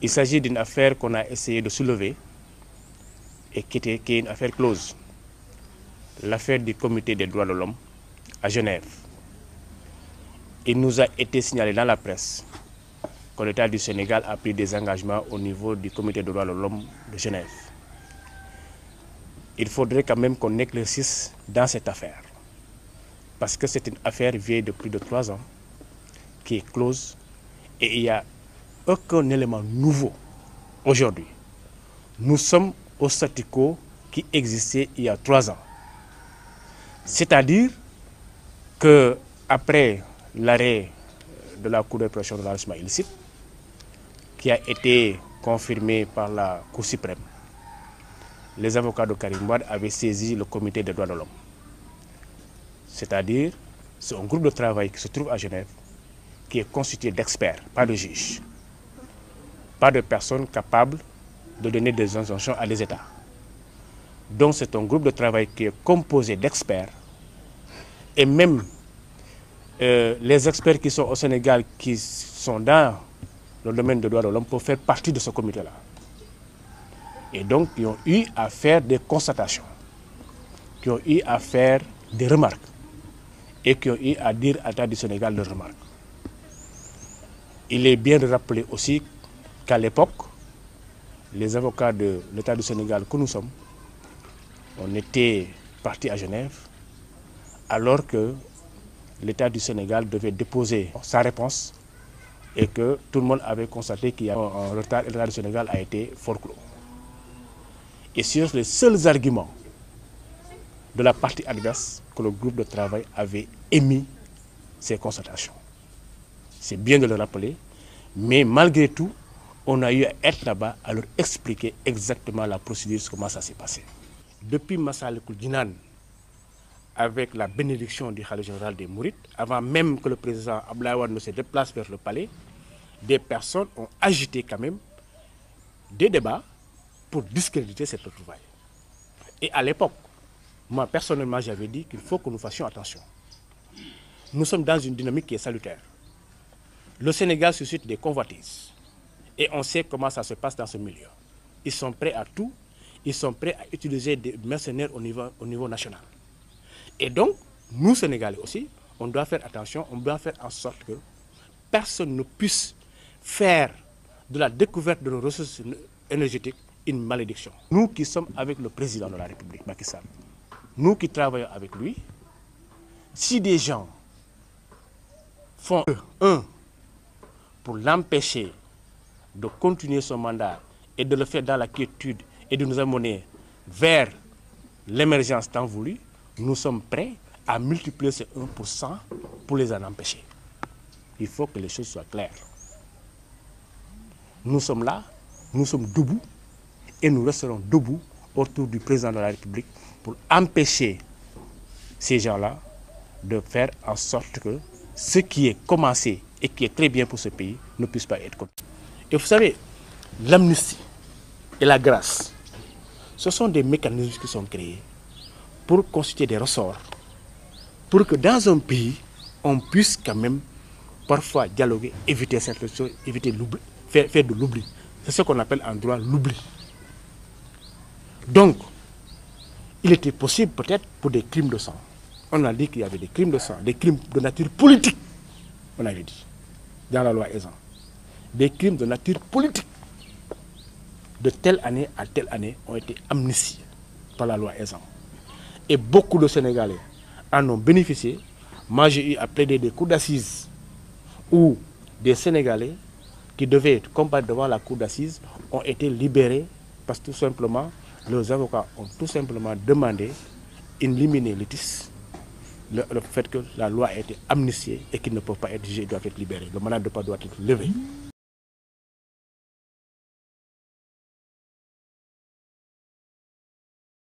Il s'agit d'une affaire qu'on a essayé de soulever et qui est une affaire close. L'affaire du comité des droits de l'homme à Genève. Il nous a été signalé dans la presse que l'État du Sénégal a pris des engagements au niveau du comité des droits de l'homme de Genève. Il faudrait quand même qu'on éclaircisse dans cette affaire. Parce que c'est une affaire vieille de plus de 3 ans, qui est close, et il n'y a aucun élément nouveau aujourd'hui. Nous sommes au statu quo qui existait il y a 3 ans. C'est-à-dire qu'après l'arrêt de la Cour de répression de l'enrichissement illicite, qui a été confirmé par la Cour suprême, les avocats de Karim Wade avaient saisi le comité des droits de l'homme. C'est-à-dire, c'est un groupe de travail qui se trouve à Genève, qui est constitué d'experts, pas de juges, pas de personnes capables de donner des injonctions à des États. Donc c'est un groupe de travail qui est composé d'experts, et même les experts qui sont au Sénégal, qui sont dans le domaine des droits de l'homme, peuvent faire partie de ce comité-là. Et donc, ils ont eu à faire des constatations, qui ont eu à faire des remarques, et qui ont eu à dire à l'État du Sénégal leurs remarques. Il est bien de rappeler aussi qu'à l'époque, les avocats de l'État du Sénégal que nous sommes, on était partis à Genève, alors que l'État du Sénégal devait déposer sa réponse et que tout le monde avait constaté qu'il y avait un retard et l'État du Sénégal a été fort clos. Et sur les seuls arguments de la partie adverse que le groupe de travail avait émis ces constatations. C'est bien de le rappeler, mais malgré tout, on a eu à être là-bas à leur expliquer exactement la procédure, comment ça s'est passé. Depuis Massalikul Jinane, avec la bénédiction du khalife général des Mourides, avant même que le président Abdoulaye Wade ne se déplace vers le palais, des personnes ont agité quand même des débats pour discréditer cette retrouvaille. Et à l'époque, moi personnellement j'avais dit qu'il faut que nous fassions attention. Nous sommes dans une dynamique qui est salutaire. Le Sénégal suscite des convoitises. Et on sait comment ça se passe dans ce milieu. Ils sont prêts à tout. Ils sont prêts à utiliser des mercenaires au niveau national. Et donc, nous Sénégalais aussi, on doit faire attention, on doit faire en sorte que personne ne puisse faire de la découverte de nos ressources énergétiques une malédiction. Nous qui sommes avec le président de la République, Macky Sall, nous qui travaillons avec lui, si des gens font pour l'empêcher de continuer son mandat et de le faire dans la quiétude et de nous amener vers l'émergence tant voulue, nous sommes prêts à multiplier ces 1% pour les en empêcher. Il faut que les choses soient claires. Nous sommes là, nous sommes debout et nous resterons debout autour du président de la République pour empêcher ces gens-là de faire en sorte que ce qui est commencé et qui est très bien pour ce pays ne puisse pas être continué. Et vous savez, l'amnistie et la grâce, ce sont des mécanismes qui sont créés pour constituer des ressorts, pour que dans un pays, on puisse quand même parfois dialoguer, éviter certaines choses, éviter l'oubli, faire de l'oubli. C'est ce qu'on appelle en droit l'oubli. Donc, il était possible peut-être pour des crimes de sang. On a dit qu'il y avait des crimes de sang, des crimes de nature politique, on avait dit, dans la loi Ezzan. Des crimes de nature politique, de telle année à telle année, ont été amnistiés par la loi Ezzan. Et beaucoup de Sénégalais en ont bénéficié. Moi, j'ai eu à plaider des cours d'assises où des Sénégalais qui devaient combattre devant la cour d'assises ont été libérés parce que tout simplement, leurs avocats ont tout simplement demandé in limine litis, le fait que la loi a été amnistiée et qu'ils ne peuvent pas être jugés, ils doivent être libérés. Le mandat de dépôt doit être levé.